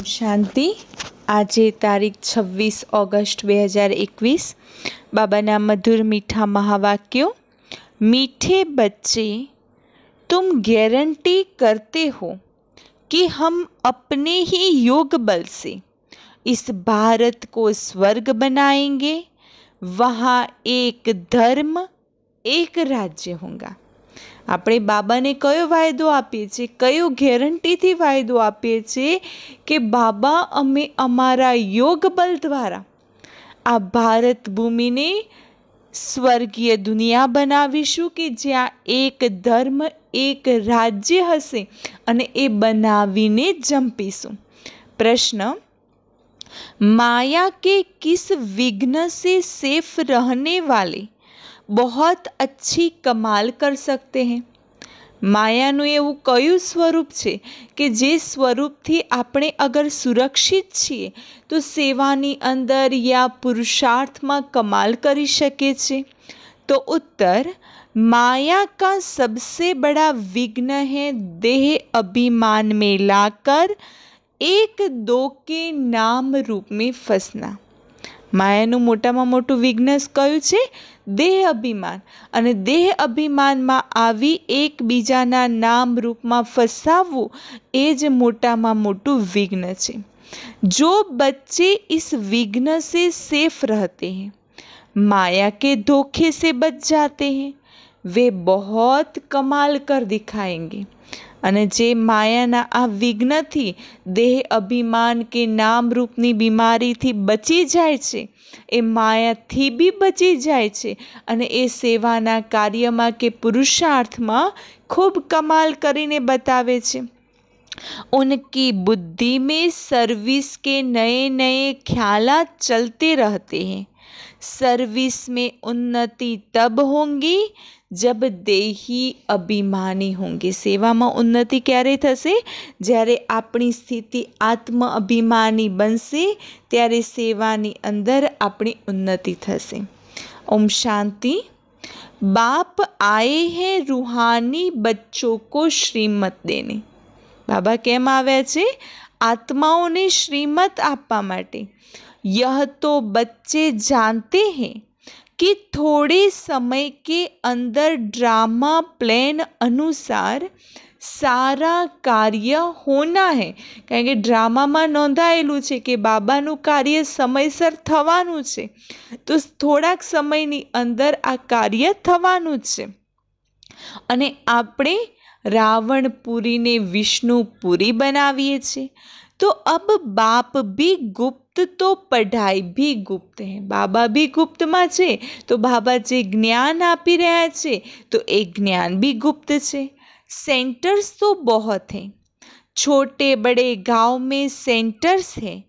શાંતિ. આજે તારીખ 26 ઓગસ્ટ 2021. बाबाना मधुर मीठा महावाक्यों। मीठे बच्चे, तुम गारंटी करते हो कि हम अपने ही योग बल से इस भारत को स्वर्ग बनाएंगे। वहाँ एक धर्म, एक राज्य होगा। આપણે બાબાને કયો વાયદો આપીએ છીએ, કયો ગેરંટીથી વાયદો આપીએ છીએ કે બાબા અમે અમારા યોગ બલ દ્વારા આ ભારત ભૂમિને સ્વર્ગીય દુનિયા બનાવીશું કે જ્યાં એક ધર્મ, એક રાજ્ય હશે અને એ બનાવીને જંપીશું। प्रश्न, माया के किस विघ्न से सेफ रहने वाले बहुत अच्छी कमाल कर सकते हैं? માયાનું એવું કયું સ્વરૂપ છે કે જે સ્વરૂપથી આપણે અગર સુરક્ષિત છીએ તો સેવાની અંદર યા પુરુષાર્થમાં કમાલ કરી શકે છે? તો उत्तर, माया का सबसे बड़ा विघ्न है देह अभिमान में लाकर एक दो के नाम रूप में फंसना। માયાનું મોટામાં મોટું વિઘ્ન કયું છે? દેહ અભિમાન। અને દેહ અભિમાનમાં આવી એકબીજાના નામ રૂપમાં ફસાવવું એ જ મોટામાં મોટું વિઘ્ન છે। जो बच्चे इस विघ्न से सेफ रहते हैं, माया के धोखे से बच जाते हैं, वे बहुत कमाल कर दिखाएंगे। અને જે માયાના આ વિઘ્નથી દેહ અભિમાન કે નામ રૂપની બીમારીથી બચી જાય છે, એ માયાથી બી બચી જાય છે અને એ સેવાના કાર્યમાં કે પુરુષાર્થમાં ખૂબ કમાલ કરીને બતાવે છે। उनकी बुद्धि में सर्विस के नए नए ख्यालात चलते रहते हैं। सर्विस में उन्नति तब होंगी जब देही अभिमानी होंगे। सेवामां उन्नति क्यारे थशे? ज्यारे आपणी स्थिति आत्म अभिमानी बनशे त्यारे सेवानी अंदर आपणी उन्नति थशे। ओम शांति। बाप आए हैं रूहानी बच्चों को श्रीमत देने। बाबा केम आव्या छे? आत्माओने श्रीमत आपवा माटे। यह तो बच्चे जानते हैं कि थोड़े समय के अंदर ड्रामा प्लान अनुसार सारा कार्य होना है। कारण के ड्रामामां नोंधायेलुं छे कि बाबानुं कार्य समयसर थवानुं छे, तो थोड़ाक समयनी अंदर आ कार्य थवानुं छे। अने आपणे रावणपुरी ने विष्णुपुरी बनावीए छे। तो अब बाप भी गुप्त तो पढ़ाई भी गुप्त है। बाबा भी गुप्त में छे तो बाबा जे ज्ञान आपी रह्या छे तो एक ज्ञान भी गुप्त छे। सेंटर्स तो बहुत हैं, छोटे बड़े गांव में सेंटर्स हैं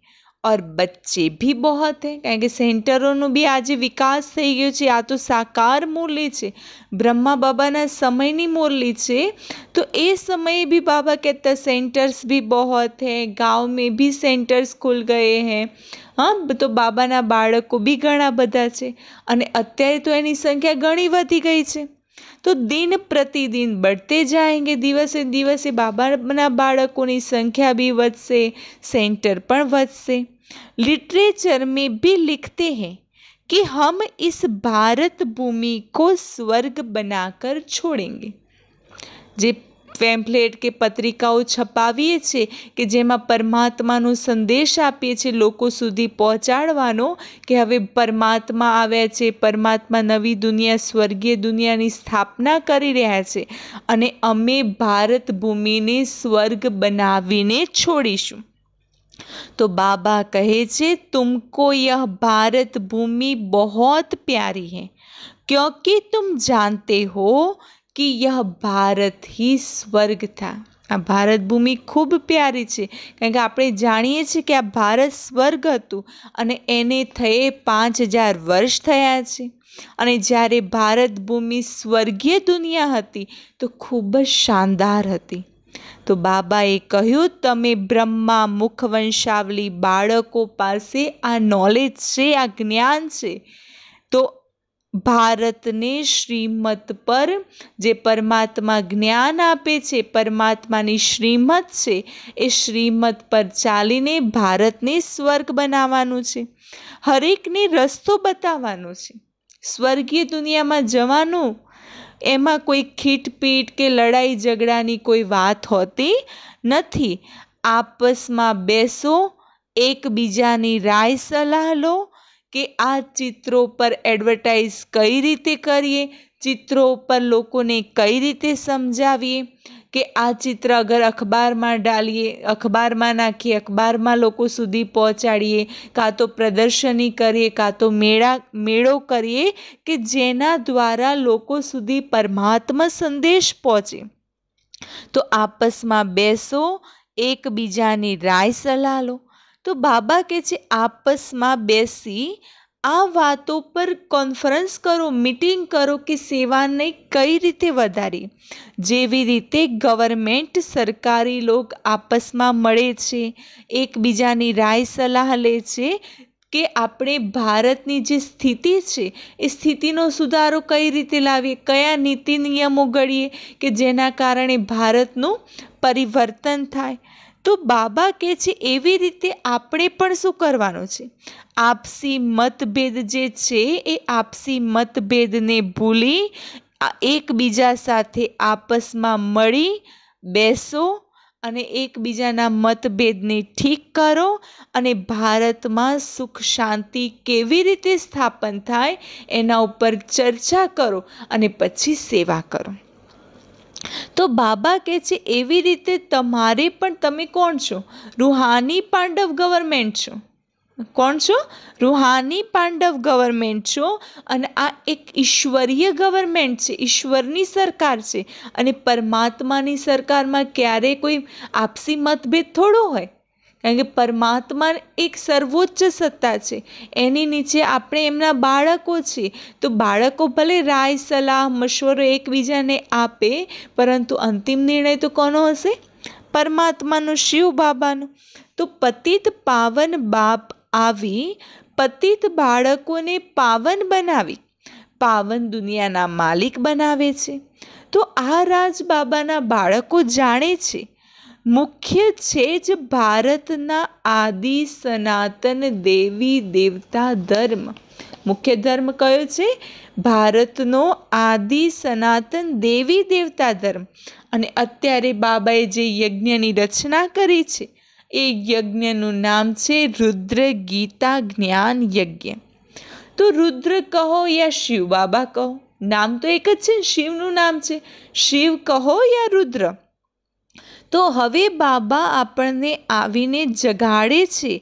और बच्चे भी बहुत हैं। कारण के सेंटरों भी आज विकास थई गयो छे। आ तो साकार मुरली छे, ब्रह्मा बाबाना समयनी मुरली छे। तो ए समय भी बाबा कहता सेंटर्स भी बहुत हैं, गांव में भी सेंटर्स खुल गए हैं। हाँ, तो बाबाना बाळको भी घणा बधा छे अने अत्यारे तो एनी संख्या घणी वधी गई छे। तो दिन प्रतिदिन बढ़ते जाएंगे, दिवसे दिवसे बाबाना बाळकोनी संख्या भी वधशे, सेंटर पण वधशे। लिटरेचर में भी लिखते हैं कि हम इस भारत भूमि को स्वर्ग बनाकर छोड़ेंगे। जे पेम्पलेट के पत्रिकाओ छपावीए छे कि जेमां परमात्मानो संदेश आपीए छे लोको सुधी पहोंचाडवानो कि हवे परमात्मा आव्या छे, परमात्मा नवी दुनिया स्वर्गीय दुनियानी स्थापना करी रह्या छे अने अमे भारत भूमिने स्वर्ग बनावीने छोड़ीशुं। तो बाबा कहे छे तुमको यह भारत भूमि बहुत प्यारी है क्योंकि तुम जानते हो कि यह भारत ही स्वर्ग था। आ भारत भूमि खूब प्यारी छे कारण के आपणे जाणीए छीए कि आ भारत स्वर्ग हतुं अने एने थये 5000 वर्ष थया छे। अने ज्यारे भारत भूमि स्वर्गीय दुनिया हती तो खूब ज शानदार हती। तो बाबाए कह्युं तमे ब्रह्मा मुखवंशावली बाळको पासे आ नॉलेज छे, आ ज्ञान छे। तो ભારતને શ્રીમત પર, જે પરમાત્મા જ્ઞાન આપે છે, પરમાત્માની શ્રીમત છે, એ શ્રીમત પર ચાલીને ભારતને સ્વર્ગ બનાવવાનું છે. હરેકને રસ્તો બતાવવાનો છે. સ્વર્ગીય દુનિયામાં જવાનું, એમાં કોઈ ખીટપીટ કે લડાઈ ઝઘડાની કોઈ વાત હોતી નથી. આપસમાં બેસો, એકબીજાની રાય સલાહ લો કે આ ચિત્રો પર એડવર્ટાઇઝ કઈ રીતે કરીએ, ચિત્રો પર લોકોને કઈ રીતે સમજાવીએ, કે આ ચિત્ર અગર અખબારમાં ડાલીએ, અખબારમાં નાખીએ, અખબારમાં લોકો સુધી પહોંચાડીએ, કાં તો પ્રદર્શની કરીએ, કાં તો મેળો કરીએ, કે જેના દ્વારા લોકો સુધી પરમાત્મા સંદેશ પહોંચે. તો આપસમાં બેસો, એકબીજાની રાય સલાહ લો. તો બાબા કહે છે આપસમાં બેસી આ વાતો પર કોન્ફરન્સ કરો, મીટિંગ કરો કે સેવાને કઈ રીતે વધારી. જેવી રીતે ગવર્મેન્ટ, સરકારી લોક આપસમાં મળે છે, એકબીજાની રાય સલાહ લે છે કે આપણે ભારતની જે સ્થિતિ છે એ સ્થિતિનો સુધારો કઈ રીતે લાવીએ, કયા નીતિ નિયમો ઘડીએ કે જેના કારણે ભારતનું પરિવર્તન થાય. તો બાબા કહે છે એવી રીતે આપણે પણ શું કરવાનું છે, આપસી મતભેદ જે છે એ આપસી મતભેદને ભૂલી એકબીજા સાથે આપસમાં મળી બેસો અને એકબીજાના મતભેદને ઠીક કરો અને ભારતમાં સુખ શાંતિ કેવી રીતે સ્થાપન થાય એના ઉપર ચર્ચા કરો અને પછી સેવા કરો. તો બાબા કહે છે એવી રીતે તમારે પણ, તમે કોણ છો? રૂહાની પાંડવ ગવર્મેન્ટ છો. કોણ છો? રૂહાની પાંડવ ગવર્મેન્ટ છો. અને આ એક ઈશ્વરીય ગવર્મેન્ટ છે, ઈશ્વરની સરકાર છે. અને પરમાત્માની સરકારમાં ક્યારેય કોઈ આપસી મતભેદ થોડો હોય, કારણ કે પરમાત્મા એક સર્વોચ્ચ સત્તા છે, એની નીચે આપણે એમના બાળકો છીએ. તો બાળકો ભલે રાય સલાહ મશવરો એકબીજાને આપે, પરંતુ અંતિમ નિર્ણય તો કોનો હશે? પરમાત્માનો, શિવ બાબાનો. તો પતિત પાવન બાપ આવી પતિત બાળકોને પાવન બનાવી પાવન દુનિયાના માલિક બનાવે છે. તો આ રાજ બાબાના બાળકો જાણે છે, મુખ્ય છે જ ભારતના આદિ સનાતન દેવી દેવતા ધર્મ. મુખ્ય ધર્મ કયો છે? ભારતનો આદિ સનાતન દેવી દેવતા ધર્મ. અને અત્યારે બાબાએ જે યજ્ઞની રચના કરી છે એ યજ્ઞનું નામ છે રુદ્ર ગીતા જ્ઞાન યજ્ઞ. તો રુદ્ર કહો યા શિવ બાબા કહો, નામ તો એક જ છે, શિવનું નામ છે. શિવ કહો યા રુદ્ર. તો હવે બાબા આપણને આવીને જગાડે છે.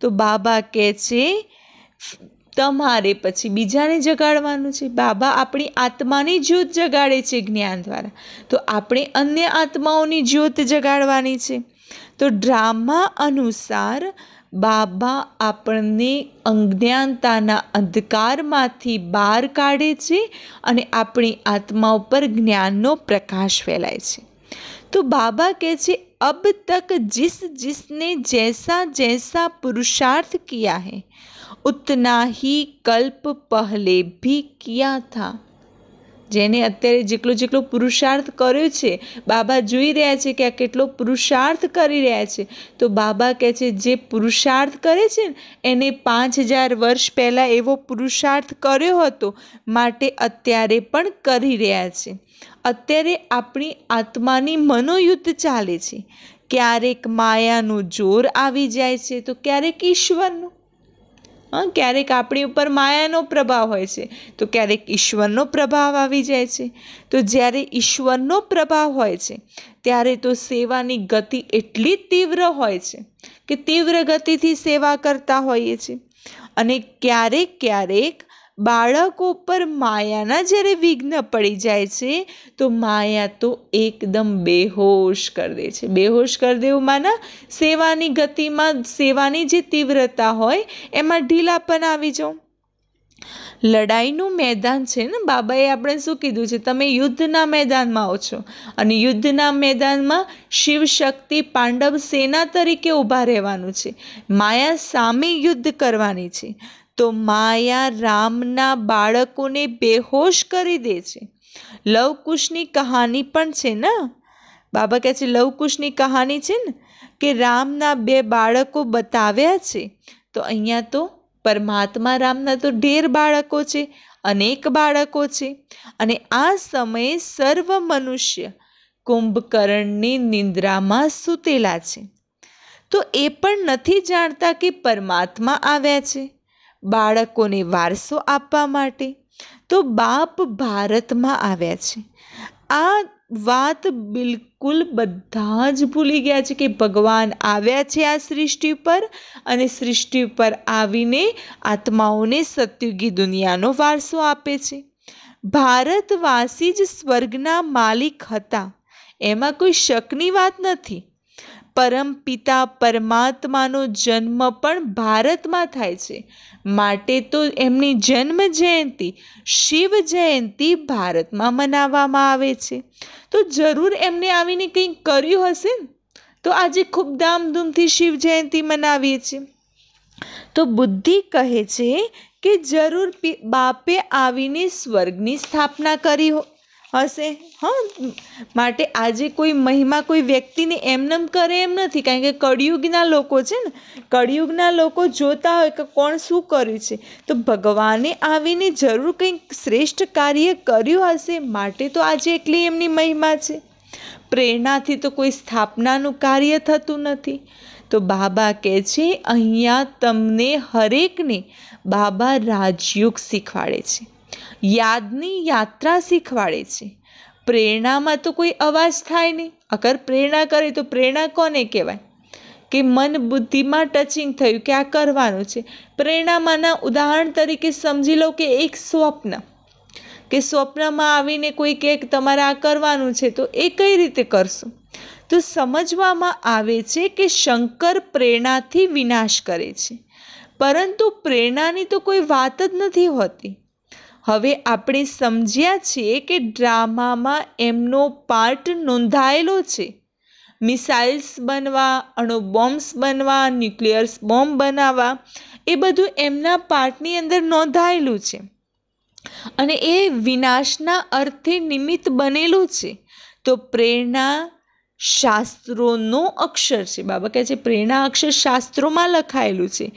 તો બાબા કહે છે તમારે પછી બીજાને જગાડવાનું છે. બાબા આપણી આત્માની જ્યોત જગાડે છે જ્ઞાન દ્વારા, તો આપણે અન્ય આત્માઓની જ્યોત જગાડવાની છે. તો ડ્રામા અનુસાર બાબા આપણને અજ્ઞાનતાના અંધકારમાંથી બહાર કાઢે છે અને આપણી આત્મા ઉપર જ્ઞાનનો પ્રકાશ ફેલાય છે. તો બાબા કહે છે અબ તક जिस जिसने जैसा जैसा पुरुषार्थ किया है उतना ही कल्प पहले भी किया था. જેને અત્યારે જેટલો પુરુષાર્થ કર્યો છે, બાબા જોઈ રહ્યા છે કે આ કેટલો પુરુષાર્થ કરી રહ્યા છે. તો બાબા કહે છે જે પુરુષાર્થ કરે છે ને એને 5000 વર્ષ પહેલાં એવો પુરુષાર્થ કર્યો હતો, માટે અત્યારે પણ કરી રહ્યા છે. અત્યારે આપણી આત્માની મનોયુદ્ધ ચાલે છે. ક્યારેક માયાનું જોર આવી જાય છે તો ક્યારેક ઈશ્વરનું. ક્યારેક આપણી ઉપર માયાનો પ્રભાવ હોય છે તો ક્યારેક ઈશ્વરનો પ્રભાવ આવી જાય છે. તો જ્યારે ઈશ્વરનો પ્રભાવ હોય છે ત્યારે તો સેવાની ગતિ એટલી તીવ્ર હોય છે કે તીવ્ર ગતિથી સેવા કરતા હોઈએ છીએ. અને ક્યારેક ક્યારેક બાળકો પર માયાના જ્યારે વિઘ્ન પડી જાય છે તો માયા તો એકદમ બેહોશ કરી દે છે. બેહોશ કરી દેવું માના સેવાની ગતિમાં, સેવાની જે તીવ્રતા હોય એમાં ઢીલાપન આવી જાઓ. લડાઈનું મેદાન છે ને, બાબાએ આપણે શું કીધું છે, તમે યુદ્ધના મેદાનમાં આવો છો અને યુદ્ધના મેદાનમાં શિવ શક્તિ પાંડવ સેના તરીકે ઊભા રહેવાનું છે. માયા સામે યુદ્ધ કરવાની છે. તો માયા રામના બાળકોને બેહોશ કરી દે છે. લવકુશની કહાની પણ છે ને, બાબા કહે છે લવકુશની કહાની છે ને, કે રામના 2 બાળકો બતાવ્યા છે. તો અહીંયા તો પરમાત્મા રામના તો ઢેર બાળકો છે, અનેક બાળકો છે. અને આ સમયે સર્વ મનુષ્ય કુંભકર્ણની નિંદ્રામાં સૂતેલા છે. તો એ પણ નથી જાણતા કે પરમાત્મા આવ્યા છે બાળકોને વારસો આપવા માટે. તો બાપ ભારતમાં આવ્યા છે. આ વાત બિલકુલ બધા જ ભૂલી ગયા છે કે ભગવાન આવ્યા છે આ સૃષ્ટિ પર, અને સૃષ્ટિ પર આવીને આત્માઓને સત્યુગી દુનિયાનો વારસો આપે છે. ભારતવાસી જ સ્વર્ગના માલિક હતા, એમાં કોઈ શકની વાત નથી. પરમપિતા પરમાત્માનો જન્મ પણ ભારતમાં થાય છે, માટે તો એમની જન્મ જયંતિ શિવ જયંતિ ભારતમાં મનાવવામાં આવે છે. તો જરૂર એમને આવીને કંઈક કર્યું હશે ને, તો આજે ખૂબ ધામધૂમથી શિવ જયંતિ મનાવીએ છીએ. તો બુદ્ધિ કહે છે કે જરૂર બાપે આવીને સ્વર્ગની સ્થાપના કરી હશે. માટે આજે કોઈ મહિમા કોઈ વ્યક્તિને એમનેમ કરે એમ નથી, કારણ કે કળિયુગના લોકો છે ને, કળિયુગના લોકો જોતા હોય કે કોણ શું કર્યું છે. તો ભગવાને આવીને જરૂર કંઈક શ્રેષ્ઠ કાર્ય કર્યું હશે, માટે તો આજે એટલી એમની મહિમા છે. પ્રેરણાથી તો કોઈ સ્થાપનાનું કાર્ય થતું નથી. તો બાબા કહે છે અહીંયા તમને હરેકને બાબા રાજયોગ શીખવાડે છે, યાદની યાત્રા શીખવાડે છે. પ્રેરણામાં તો કોઈ અવાજ થાય નહીં. અગર પ્રેરણા કરે તો પ્રેરણા કોને કહેવાય? કે મન બુદ્ધિમાં ટચિંગ થયું કે આ કરવાનું છે. પ્રેરણામાંના ઉદાહરણ તરીકે સમજી લો કે એક સ્વપ્ન, કે સ્વપ્નમાં આવીને કોઈ કહે કે તમારે આ કરવાનું છે, તો એ કઈ રીતે કરશું? તો સમજવામાં આવે છે કે શંકર પ્રેરણાથી વિનાશ કરે છે, પરંતુ પ્રેરણાની તો કોઈ વાત જ નથી હોતી. હવે આપણે સમજ્યા છીએ કે ડ્રામામાં એમનો પાર્ટ નોંધાયેલો છે. મિસાઇલ્સ બનવા, અણુબોમ્બ્સ બનવા, ન્યુક્લિયર્સ બોમ્બ બનાવવા, એ બધું એમના પાર્ટની અંદર નોંધાયેલું છે, અને એ વિનાશના અર્થે નિમિત્ત બનેલું છે. તો પ્રેરણા શાસ્ત્રોનો અક્ષર છે. બાબા કહે છે પ્રેરણા અક્ષર શાસ્ત્રોમાં લખાયેલું છે.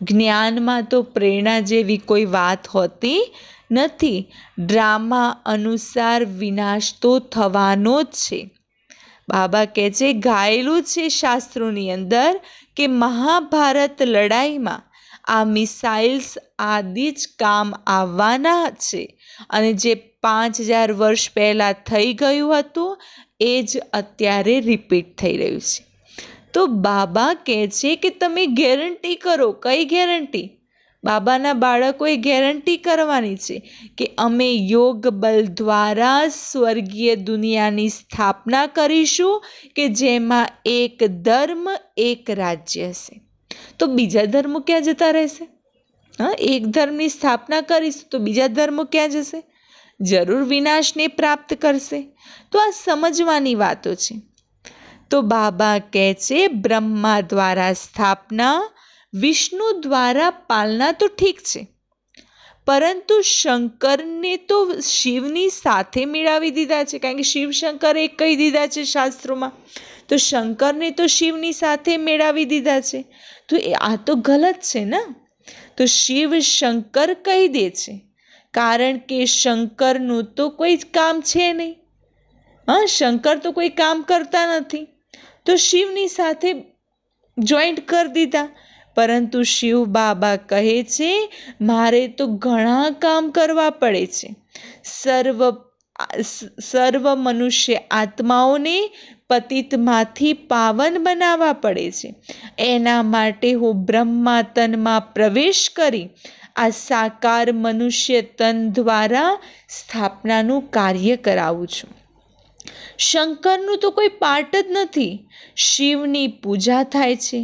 જ્ઞાનમાં તો પ્રેરણા જેવી કોઈ વાત હોતી નથી. ડ્રામા અનુસાર વિનાશ તો થવાનો જ છે. બાબા કહે છે ગાયેલું છે શાસ્ત્રોની અંદર કે મહાભારત લડાઈમાં આ મિસાઇલ્સ આદિ જ કામ આવવાના છે, અને જે 5000 વર્ષ પહેલાં થઈ ગયું હતું એ જ અત્યારે રિપીટ થઈ રહ્યું છે. તો બાબા કહે છે કે તમે ગેરંટી કરો. કઈ ગેરંટી? બાબાના બાળકોએ ગેરંટી કરવાની છે કે અમે યોગ બલ દ્વારા સ્વર્ગીય દુનિયાની સ્થાપના કરીશું, કે જેમાં એક ધર્મ એક રાજ્ય હશે. તો બીજા ધર્મો ક્યાં જતા રહેશે? એક ધર્મની સ્થાપના કરીશું તો બીજા ધર્મો ક્યાં જશે? જરૂર વિનાશને પ્રાપ્ત કરશે. તો આ સમજવાની વાતો છે. તો બાબા કહે છે બ્રહ્મા દ્વારા સ્થાપના, વિષ્ણુ દ્વારા પાલના તો ઠીક છે, પરંતુ શંકરને તો શિવની સાથે મેળવી દીધા છે, કારણ કે શિવ શંકરે કહી દીધા છે શાસ્ત્રોમાં. તો શંકરને તો શિવની સાથે મેળવી દીધા છે. તો આ તો ગલત છે ને. તો શિવ શંકર કહી દે છે, કારણ કે શંકરનું તો કોઈ જ કામ છે નહીં. શંકર તો કોઈ કામ કરતા નથી, તો શિવની સાથે જોઈન્ટ કરી દીધા. પરંતુ શિવ બાબા કહે છે મારે તો ઘણા કામ કરવા પડે છે. સર્વ મનુષ્ય આત્માઓને પતિતમાંથી પાવન બનાવવા પડે છે. એના માટે હું બ્રહ્મા તનમાં પ્રવેશ કરી આ સાકાર મનુષ્ય તન દ્વારા સ્થાપનાનું કાર્ય કરાવું છું. શંકરનું તો કોઈ પાર્ટ જ નથી. શિવની પૂજા થાય છે.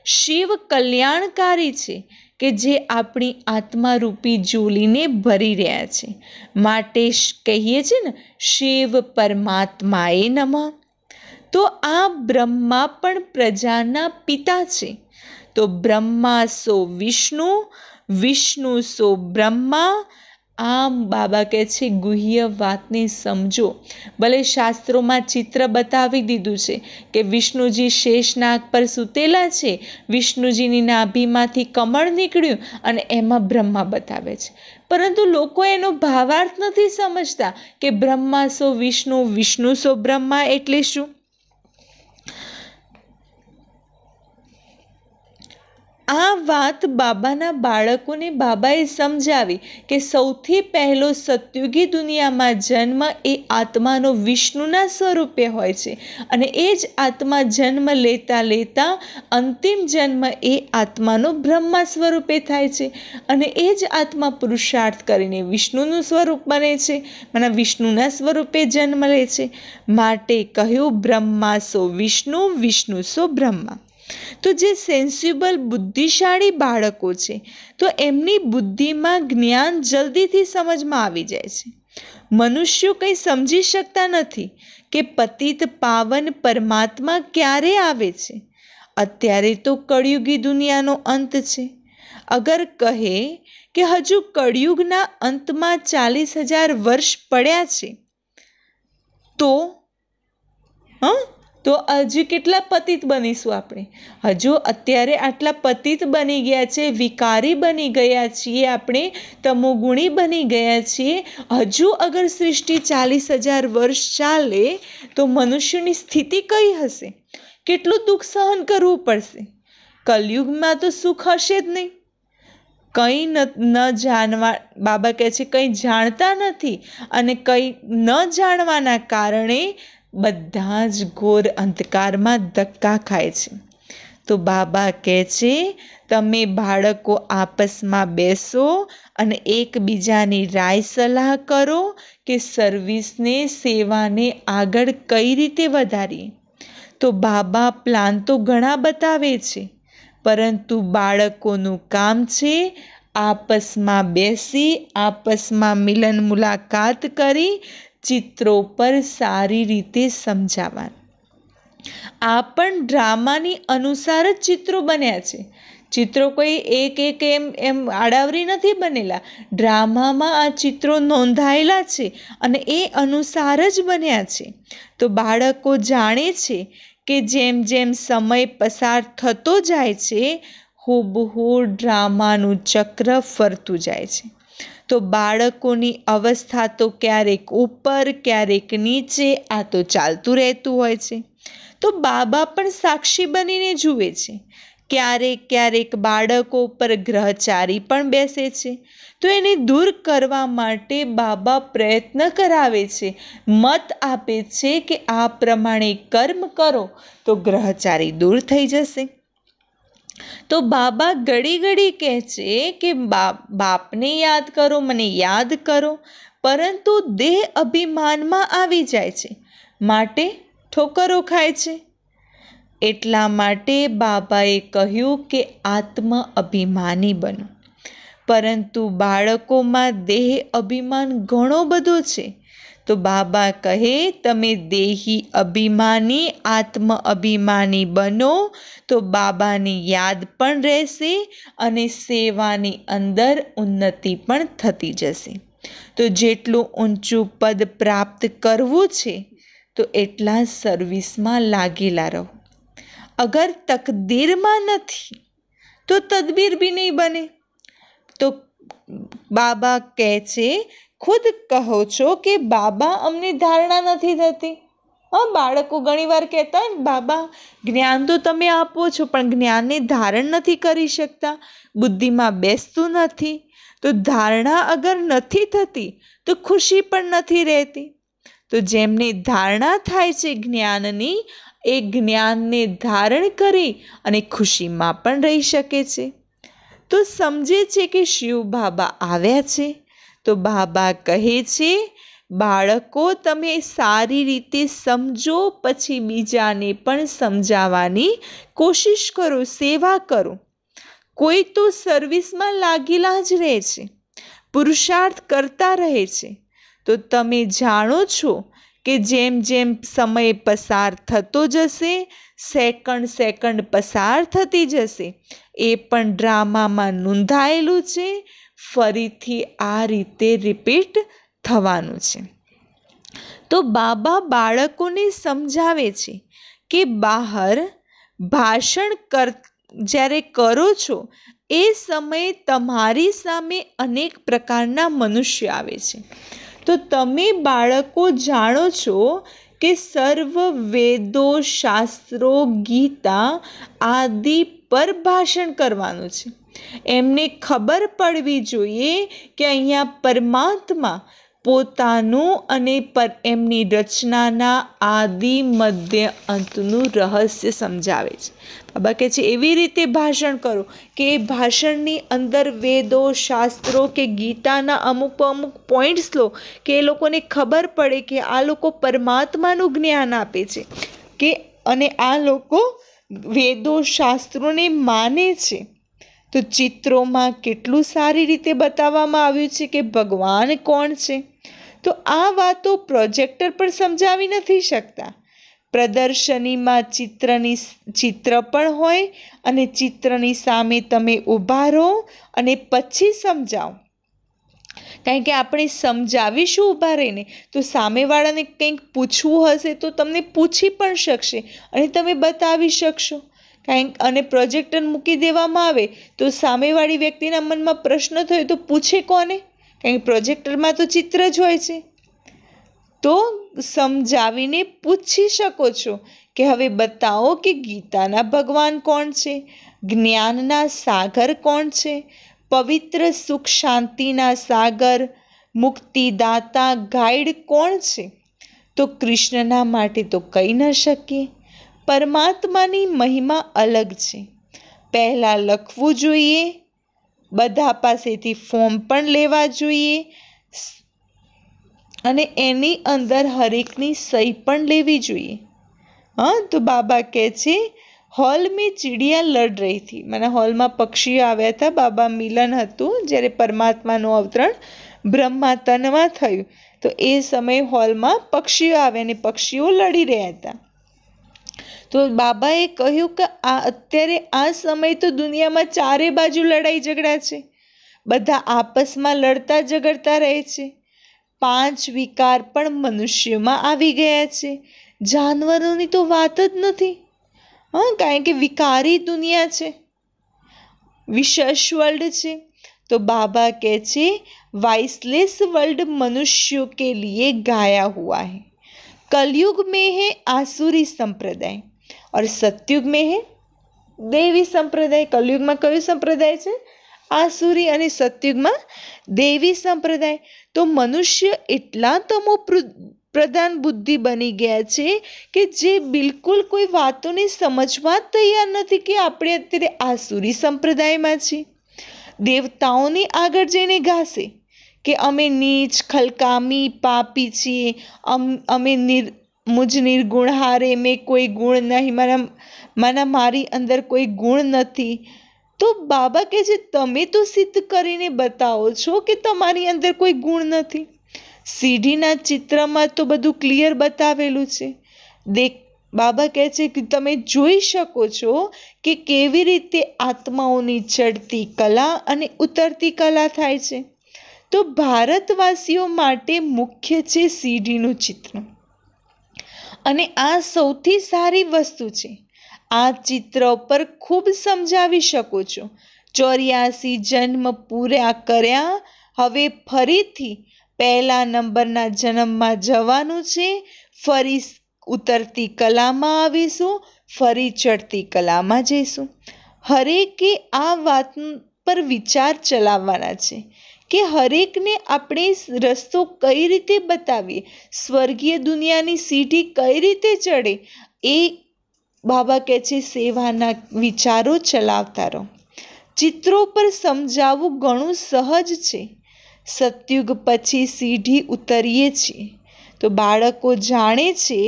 શિવ કલ્યાણકારી છે, કે જે આપણી આત્મારૂપી જોલીને ભરી રહ્યા છે. માટે કહીએ છીએ ને શિવ પરમાત્માએ નમઃ. તો આ બ્રહ્મા પણ પ્રજાના પિતા છે. તો બ્રહ્મા સો વિષ્ણુ, વિષ્ણુ સો બ્રહ્મા. આમ બાબા કહે છે ગુહ્ય વાતને સમજો. ભલે શાસ્ત્રોમાં ચિત્ર બતાવી દીધું છે કે વિષ્ણુજી શેષનાગ પર સૂતેલા છે, વિષ્ણુજીની નાભીમાંથી કમળ નીકળ્યું અને એમાં બ્રહ્મા બતાવે છે, પરંતુ લોકો એનો ભાવાર્થ નથી સમજતા કે બ્રહ્મા સો વિષ્ણુ, વિષ્ણુ સો બ્રહ્મા એટલે શું. આ વાત બાબાના બાળકોને બાબાએ સમજાવી કે સૌથી પહેલો સતયુગી દુનિયામાં જન્મ એ આત્માનો વિષ્ણુના સ્વરૂપે હોય છે અને એ જ આત્મા જન્મ લેતા લેતા અંતિમ જન્મ એ આત્માનો બ્રહ્મા સ્વરૂપે થાય છે અને એ જ આત્મા પુરુષાર્થ કરીને વિષ્ણુનું સ્વરૂપ બને છે, મને વિષ્ણુના સ્વરૂપે જન્મ લે છે. માટે કહ્યું બ્રહ્મા સો વિષ્ણુ, વિષ્ણુ સો બ્રહ્મા. તો જે સેન્સિબલ બુદ્ધિશાળી બાળકો છે તો એમની બુદ્ધિમાં જ્ઞાન જલ્દીથી સમજમાં આવી જાય છે. મનુષ્યો કંઈ સમજી શકતા નથી કે પતિત પાવન પરમાત્મા ક્યારે આવે છે. અત્યારે તો કળિયુગી દુનિયાનો અંત છે. અગર કહે કે હજુ કળિયુગના અંતમાં 40,000 વર્ષ પડ્યા છે તો હજુ કેટલા પતિત બનીશું આપણે. હજુ અત્યારે આટલા પતિત બની ગયા છે, વિકારી બની ગયા છીએ, આપણે તમોગુણી બની ગયા છીએ. હજુ અગર સૃષ્ટિ 40,000 વર્ષ ચાલે તો મનુષ્યની સ્થિતિ કઈ હશે? કેટલું દુઃખ સહન કરવું પડશે. કલયુગમાં તો સુખ હશે જ નહીં. કંઈ ન જાણવા, બાબા કહે છે કંઈ જાણતા નથી અને કંઈ ન જાણવાના કારણે બધા જ ઘોર અંધકારમાં ધક્કા ખાય છે. તો બાબા કહે છે તમે બાળકો આપસમાં બેસો અને એકબીજાની રાય સલાહ કરો કે સર્વિસને, સેવાને આગળ કઈ રીતે વધારીએ. તો બાબા પ્લાન તો ઘણા બતાવે છે, પરંતુ બાળકોનું કામ છે આપસમાં બેસી, આપસમાં મિલન મુલાકાત કરી ચિત્રો પર સારી રીતે સમજાવવા. આ પણ ડ્રામાની અનુસાર જ ચિત્રો બન્યા છે. ચિત્રો કોઈ એક એમ આડાવરી નથી બનેલા. ડ્રામામાં આ ચિત્રો નોંધાયેલા છે અને એ અનુસાર જ બન્યા છે. તો બાળકો જાણે છે કે જેમ જેમ સમય પસાર થતો જાય છે હુબહુ ડ્રામાનું ચક્ર ફરતું જાય છે. તો બાળકોની અવસ્થા તો ક્યારેક ઉપર, ક્યારેક નીચે, આ તો ચાલતું રહેતું હોય છે. તો બાબા પણ સાક્ષી બનીને જુએ છે. ક્યારેક ક્યારેક બાળકો પર ગ્રહચારી પણ બેસે છે તો એને દૂર કરવા માટે બાબા પ્રયત્ન કરાવે છે, મત આપે છે કે આ પ્રમાણે કર્મ કરો તો ગ્રહચારી દૂર થઈ જશે. તો બાબા ઘડી ઘડી કહે છે કે બાપને યાદ કરો, મને યાદ કરો, પરંતુ દેહ અભિમાનમાં આવી જાય છે માટે ઠોકરો ખાય છે. એટલા માટે બાબાએ કહ્યું કે આત્મ અભિમાની બનો. પરંતુ બાળકોમાં દેહ અભિમાન ઘણો બધો છે. તો બાબા કહે તમે દેહી અભિમાની, આત્મ અભિમાની બનો તો બાબાની યાદ પણ રહેશે અને સેવાની અંદર ઉન્નતિ પણ થતી જશે. તો જેટલું ઊંચું પદ પ્રાપ્ત કરવું છે તો એટલા સર્વિસમાં લાગેલા રહો. અગર તકદીરમાં નથી તો તદબીર બી નહીં બને. તો બાબા કહે છે, ખુદ કહો છો કે બાબા અમને ધારણા નથી થતી. બાળકો ઘણીવાર કહેતા હોય ને બાબા જ્ઞાન તો તમે આપો છો પણ જ્ઞાનને ધારણ નથી કરી શકતા, બુદ્ધિમાં બેસતું નથી. તો ધારણા અગર નથી થતી તો ખુશી પણ નથી રહેતી. તો જેમને ધારણા થાય છે જ્ઞાનની, એ જ્ઞાનને ધારણ કરી અને ખુશીમાં પણ રહી શકે છે. તો સમજે છે કે શિવ બાબા આવ્યા છે. તો બાબા કહે છે બાળકો તમે સારી રીતે સમજો, પછી બીજાને પણ સમજાવવાની કોશિશ કરો, સેવા કરો. કોઈ તો સર્વિસમાં લાગેલા જ રહે છે, પુરુષાર્થ કરતા રહે છે. તો તમે જાણો છો કે જેમ જેમ સમય પસાર થતો જશે સેકન્ડ પસાર થતી જશે. એ પણ ડ્રામામાં નોંધાયેલું છે. ફરીથી આ રીતે રિપીટ થવાનું છે. તો બાબા બાળકોને સમજાવે છે કે બહાર ભાષણ જ્યારે કરો છો એ સમયે તમારી સામે અનેક પ્રકારના મનુષ્ય આવે છે. તો તમે બાળકો જાણો છો કે સર્વ વેદો, શાસ્ત્રો, ગીતા આદિ પર ભાષણ કરવાનું છે. એમને ખબર પડવી જોઈએ કે અહીંયા પરમાત્મા પોતાનું અને એમની રચનાના આદિ, મધ્ય, અંતનું રહસ્ય સમજાવે છે. બાબા કહે છે એવી રીતે ભાષણ કરો કે એ ભાષણની અંદર વેદો, શાસ્ત્રો કે ગીતાના અમુક પોઈન્ટ્સ લો કે એ લોકોને ખબર પડે કે આ લોકો પરમાત્માનું જ્ઞાન આપે છે કે અને આ લોકો વેદો, શાસ્ત્રોને માને છે. તો ચિત્રોમાં કેટલું સારી રીતે બતાવવામાં આવ્યું છે કે ભગવાન કોણ છે. તો આ વાતો પ્રોજેક્ટર પર સમજાવી નથી શકતા. પ્રદર્શનીમાં ચિત્ર પણ હોય અને ચિત્રની સામે તમે ઊભા રહો અને પછી સમજાવો. કારણ કે આપણે સમજાવીશું ઊભા રહીને તો સામેવાળાને કંઈક પૂછવું હશે તો તમને પૂછી પણ શકશે અને તમે બતાવી શકશો. અને પ્રોજેક્ટર મૂકી દેવામાં આવે તો સામેવાળી વ્યક્તિના મનમાં પ્રશ્ન થયો તો પૂછે કોને? કારણ કે પ્રોજેક્ટરમાં તો ચિત્ર જ હોય છે. તો સમજાવીને પૂછી શકો છો કે હવે બતાવો કે ગીતાના ભગવાન કોણ છે, જ્ઞાનના સાગર કોણ છે, પવિત્ર સુખ શાંતિના સાગર, મુક્તિદાતા ગાઈડ કોણ છે. તો કૃષ્ણના માટે તો કહી ન શકીએ. પરમાત્માની મહિમા અલગ છે. પહેલાં લખવું જોઈએ, બધા પાસેથી ફોર્મ પણ લેવા જોઈએ અને એની અંદર હરેકની સહી પણ લેવી જોઈએ. તો બાબા કહે છે હોલ મેં ચીડિયા લડ રહી હતી. મને હોલમાં પક્ષીઓ આવ્યા હતા. બાબા મિલન હતું જ્યારે પરમાત્માનું અવતરણ બ્રહ્મા તનમાં થયું તો એ સમયે હોલમાં પક્ષીઓ આવ્યા અને પક્ષીઓ લડી રહ્યા હતા. તો બાબાએ કહ્યું કે અત્યારે આ સમય તો દુનિયામાં ચારે બાજુ લડાઈ ઝઘડા છે. બધા આપસમાં લડતા ઝઘડતા રહે છે. 5 વિકાર પણ મનુષ્યમાં આવી ગયા છે. જાનવરોની તો વાત જ નથી. કારણ કે વિકારી દુનિયા છે, વિશેષ વર્લ્ડ છે. તો બાબા કહે છે वाइसलेस वर्ल्ड मनुष्यों के लिए गाया हुआ है. कलयुग में है आसुरी संप्रदाय और सतयुग में है देवी संप्रदाय. कलयुगમાં કયો સંપ્રદાય છે? આસુરી અને સતયુગમાં દેવી સંપ્રદાય. તો મનુષ્ય એટલા તમો પ્રધાન બુદ્ધિ બની ગયા છે કે જે બિલકુલ કોઈ વાતોને સમજવા જ તૈયાર નથી કે આપણે અત્યારે આસુરી સંપ્રદાયમાં છીએ. દેવતાઓની આગળ જઈને ગાશે કે અમે નીચ, ખલકામી, પાપી છીએ, અમે મુજ નિર્ગુણ હારે, મેં કોઈ ગુણ નહીં, મારી અંદર કોઈ ગુણ નથી. તો બાબા કહે છે તમે તો સિદ્ધ કરીને બતાવો છો કે તમારી અંદર કોઈ ગુણ નથી. સીડીના ચિત્રમાં તો બધું ક્લિયર બતાવેલું છે. બાબા કહે છે કે તમે જોઈ શકો છો કે કેવી રીતે આત્માઓની ચડતી કલા અને ઉતરતી કલા થાય છે. તો ભારતવાસીઓ માટે મુખ્ય છે સીડીનું ચિત્ર અને આ સૌથી સારી વસ્તુ છે. આ ચિત્ર પર ખૂબ સમજાવી શકો છો. 84 જન્મ પૂરા કર્યા, હવે ફરીથી પહેલા નંબરના જન્મમાં જવાનું છે. ફરી ઉતરતી કલામાં આવીશું, ફરી ચડતી કલામાં જઈશું. હરેકે આ વાત પર વિચાર ચલાવવાના છે કે હરેકને આપણે રસ્તો કઈ રીતે બતાવીએ, સ્વર્ગીય દુનિયાની સીડી કઈ રીતે ચડે. એ બાબા કહે છે સેવાના વિચારો ચલાવતા રહો. ચિત્રો પર સમજાવવું ઘણું સહજ છે. સતયુગ પછી સીડી ઉતરીએ છીએ તો બાળકો જાણે છે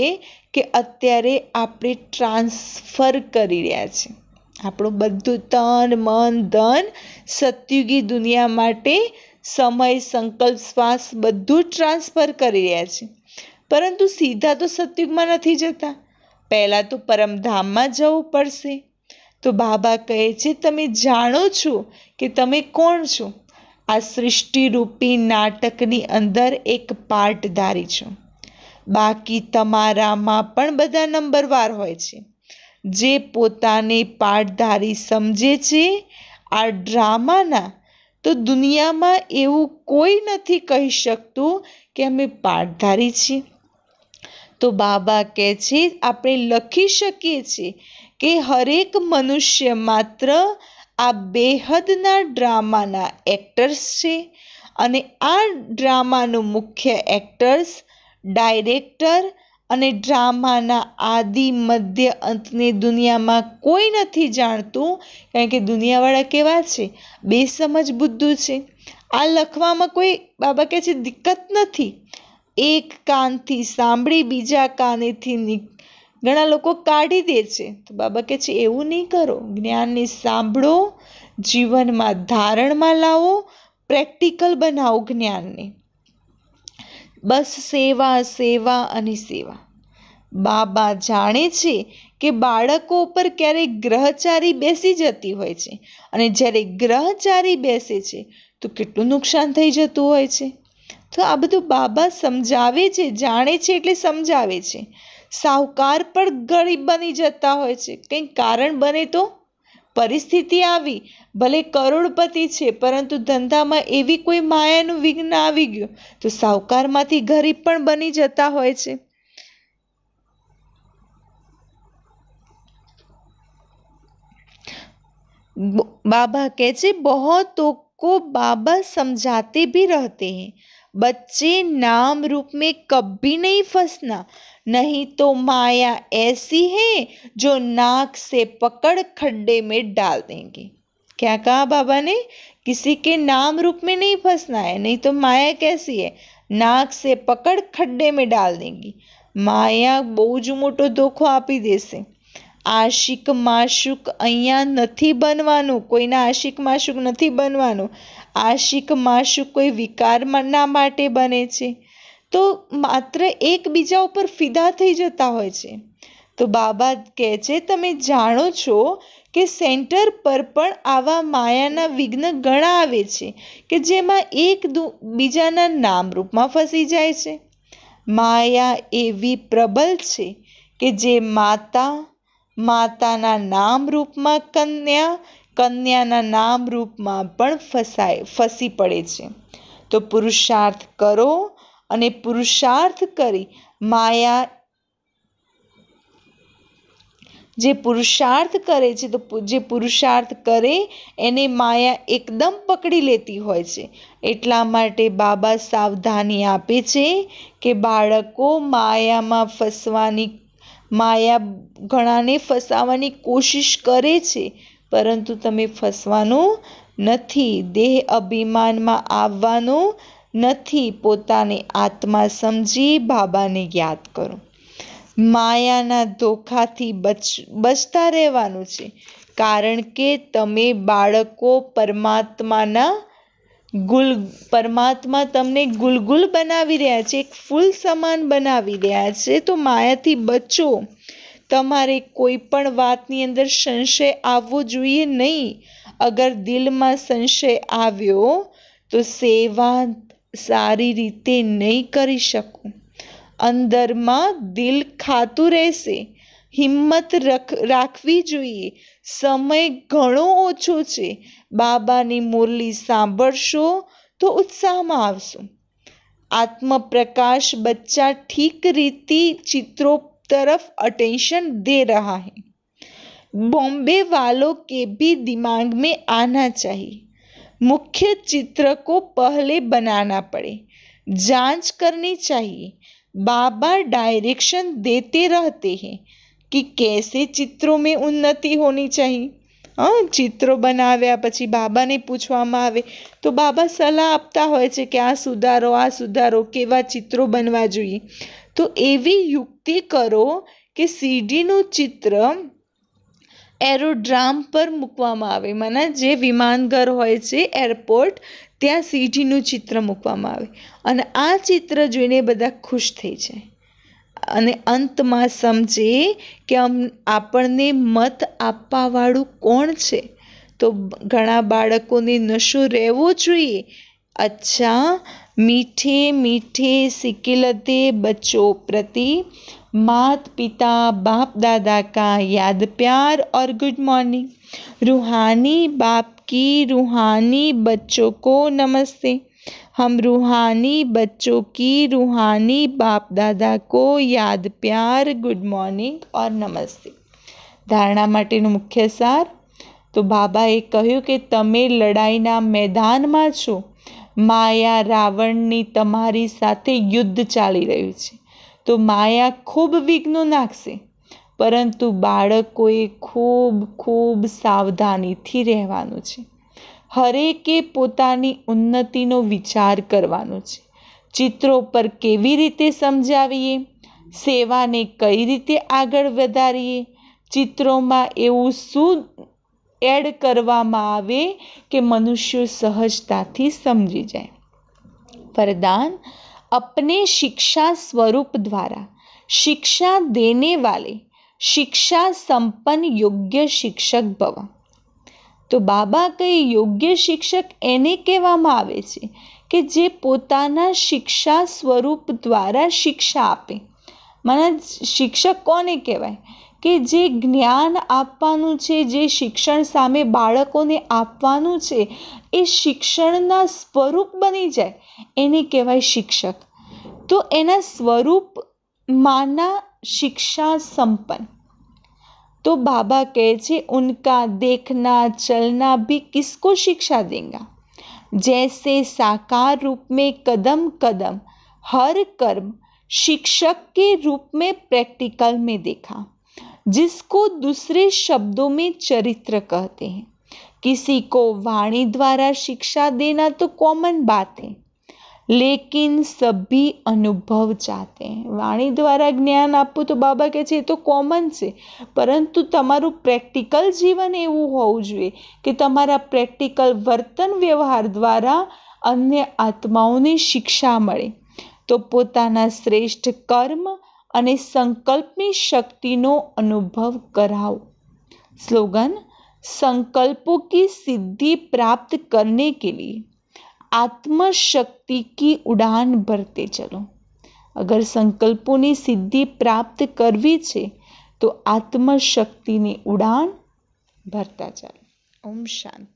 કે અત્યારે આપણે ટ્રાન્સફર કરી રહ્યા છીએ. આપણું બધું તન, મન, ધન સતયુગી દુનિયા માટે સમય, સંકલ્પ, શ્વાસ બધું ટ્રાન્સફર કરી રહ્યા છે. પરંતુ સીધા તો સતયુગમાં નથી જતા. પહેલાં તો પરમધામમાં જવું પડશે. તો બાબા કહે છે, તમે જાણો છો કે તમે કોણ છો? આ સૃષ્ટિરૂપી નાટકની અંદર એક પાર્ટધારી છો. બાકી તમારામાં પણ બધા નંબરવાર હોય છે. જે પોતાને પાર્ટધારી સમજે છે આ ડ્રામાના, તો દુનિયામાં એવું કોઈ નથી કહી શકતું કે અમે પાર્ટધારી છીએ. તો બાબા કહે છે, આપણે લખી શકીએ છીએ કે હરેક મનુષ્ય માત્ર આ બેહદના ડ્રામાના એક્ટર્સ છે, અને આ ડ્રામાનું મુખ્ય એક્ટર્સ, ડાયરેક્ટર અને ડ્રામાના આદિ મધ્ય અંતને દુનિયામાં કોઈ નથી જાણતું. કારણ કે દુનિયાવાળા કેવા છે? બેસમજ બુદ્ધુ છે. આ લખવામાં કોઈ, બાબા કહે છે, દિક્કત નથી. એક કાનથી સાંભળી બીજા કાનેથી ઘણા લોકો કાઢી દે છે. તો બાબા કહે છે, એવું નહીં કરો. જ્ઞાનને સાંભળો, જીવનમાં ધારણમાં લાવો, પ્રેક્ટિકલ બનાવો જ્ઞાનને. બસ સેવા, સેવા અને સેવા. બાબા જાણે છે કે બાળકો ઉપર ક્યારેક ગ્રહચારી બેસી જતી હોય છે, અને જ્યારે ગ્રહચારી બેસે છે તો કેટલું નુકસાન થઈ જતું હોય છે. તો આ બધું બાબા સમજાવે છે, જાણે છે એટલે સમજાવે છે. સાહુકાર પણ ગરીબ બની જતા હોય છે. કંઈક કારણ બને તો પરિસ્થિતિ આવી, ભલે કરોડપતિ છે પરંતુ ધંધામાં એવી કોઈ માયાનું વિઘ્ન આવી ગયું તો સાહુકારમાંથી ગરીબ પણ બની જતા હોય છે. बाबा कहते बहुतों को बाबा समझाते भी रहते हैं, बच्चे नाम रूप में कभी नहीं फंसना, नहीं तो माया ऐसी है जो नाक से पकड़ खड्डे में डाल देंगी. क्या कहा बाबा ने? किसी के नाम रूप में नहीं फंसना है, नहीं तो माया कैसी है? नाक से पकड़ खड्डे में डाल देंगी. माया બહુ જ મોટો ધોખો આપી દેશે. આશિક માશુક અહીંયા નથી બનવાનું. કોઈના આશિક માશુક નથી બનવાનું. આશિક માશુક કોઈ વિકારના માટે બને છે, તો માત્ર એકબીજા ઉપર ફિદા થઈ જતા હોય છે. તો બાબા કહે છે, તમે જાણો છો કે સેન્ટર પર પણ આવા માયાના વિઘ્ન ઘણા આવે છે કે જેમાં એક બીજાના નામરૂપમાં ફસી જાય છે. માયા એવી પ્રબળ છે કે જે માતાના નામ રૂપમાં કન્યા, કન્યાના નામ રૂપમાં પણ ફસી પડે છે. તો પુરુષાર્થ કરો, અને પુરુષાર્થ કરી માયા, જે પુરુષાર્થ કરે છે તો જે પુરુષાર્થ કરે એને માયા એકદમ પકડી લેતી હોય છે. એટલા માટે બાબા સાવધાની આપે છે કે બાળકો માયા ઘણાને ફસાવવાની કોશિશ કરે છે, પરંતુ તમે ફસવાનું નથી. દેહ અભિમાનમાં આવવાનું નથી. પોતાને આત્મા સમજી બાબાને યાદ કરો. માયાના ધોખાથી બચતા રહેવાનું છે, કારણ કે તમે બાળકો પરમાત્મા તમને ગુલગુલ બનાવી રહ્યા છે, એક ફૂલ સમાન બનાવી રહ્યા છે. તો માયાથી બચો. તમારે કોઈ પણ વાતની અંદર સંશય આવવો જોઈએ નહીં. અગર દિલમાં સંશય આવ્યો તો સેવા સારી રીતે નહીં કરી શકો. અંદરમાં દિલ ખાતું રહેશે. હિંમત રાખવી જોઈએ. સમય ઘણો ઓછો છે. બાબાની મુરલી સાંભળશો તો ઉત્સાહમાં આવશો. आत्मप्रकाश बच्चा ठीक रीति चित्रों तरफ अटेंशन दे रहा है. बॉम्बे वालों के भी दिमाग में आना चाहिए. मुख्य चित्र को पहले बनाना पड़े, जांच करनी चाहिए. बाबा डायरेक्शन देते रहते हैं कि कैसे चित्रों में उन्नति होनी चाहिए. ચિત્રો બનાવ્યા પછી બાબાને પૂછવામાં આવે તો બાબા સલાહ આપતા હોય છે કે આ સુધારો, કેવા ચિત્રો બનવા જોઈએ. તો એવી યુક્તિ કરો કે સીડીનું ચિત્ર એરોડ્રામ પર મૂકવામાં આવે. મને જે વિમાનઘર હોય છે એરપોર્ટ, ત્યાં સીડીનું ચિત્ર મૂકવામાં આવે, અને આ ચિત્ર જોઈને બધા ખુશ થઈ જાય. અને અંતમાં સમજે કે આપણને મત આપવાવાળું કોણ છે. તો ઘણા બાળકોને નશો રહેવો જોઈએ. अच्छा मीठे मीठे सिकिलते बच्चों प्रति माता पिता बाप दादा का याद प्यार और गुड मॉर्निंग. रूहानी बाप की रूहानी बच्चों को नमस्ते. हम रूहानी बच्चों की रूहानी बाप दादा को याद प्यार गुड मॉर्निंग और नमस्ते. ધારણા માટેનો મુખ્ય સાર. તો બાબાએ કહ્યું કે તમે લડાઈના મેદાનમાં છો. માયા રાવણની તમારી સાથે યુદ્ધ ચાલી રહ્યું છે. તો માયા ખૂબ વિઘ્નો નાખશે, પરંતુ બાળકોએ ખૂબ ખૂબ સાવધાનીથી રહેવાનું છે. હરેકે પોતાની ઉન્નતિનો વિચાર કરવાનો છે. ચિત્રો પર કેવી રીતે સમજાવીએ, સેવાને કઈ રીતે આગળ વધારીએ, ચિત્રોમાં એવું શું એડ કરવામાં આવે કે મનુષ્યો સહજતાથી સમજી જાય. वरदान अपने शिक्षा स्वरूप द्वारा शिक्षा देने वाले शिक्षा संपन्न योग्य शिक्षक भव. તો બાબા કહે યોગ્ય શિક્ષક એને કહેવામાં આવે છે કે જે પોતાના શિક્ષા સ્વરૂપ દ્વારા શિક્ષા આપે. મને શિક્ષક કોને કહેવાય? કે જે જ્ઞાન આપવાનું છે, જે શિક્ષણ સામે બાળકોને આપવાનું છે, એ શિક્ષણના સ્વરૂપ બની જાય, એને કહેવાય શિક્ષક. તો એના સ્વરૂપમાંના શિક્ષા સંપન્ન. तो बाबा कहे छे उनका देखना चलना भी किसको शिक्षा देगा. जैसे साकार रूप में कदम कदम हर कर्म शिक्षक के रूप में प्रैक्टिकल में देखा, जिसको दूसरे शब्दों में चरित्र कहते हैं. किसी को वाणी द्वारा शिक्षा देना तो कॉमन बात है, लेकिन सभी अनुभव चाहते हैं. वाणी द्वारा ज्ञान आपવું તો બાબા કહે છે એ તો કોમન છે, પરંતુ તમારું પ્રેક્ટિકલ જીવન એવું હોવું જોઈએ કે તમારા પ્રેક્ટિકલ વર્તન વ્યવહાર દ્વારા અન્ય આત્માઓને શિક્ષા મળે. તો પોતાના શ્રેષ્ઠ કર્મ અને સંકલ્પની શક્તિનો અનુભવ કરાવો. स्लोगन संकल्पों की सिद्धि प्राप्त करने के लिए आत्मशक्ति की उड़ान भरते चलो. अगर संकल्पों सिद्धि प्राप्त करवी छे तो आत्मशक्ति उड़ान भरता चलो. ओम शांति.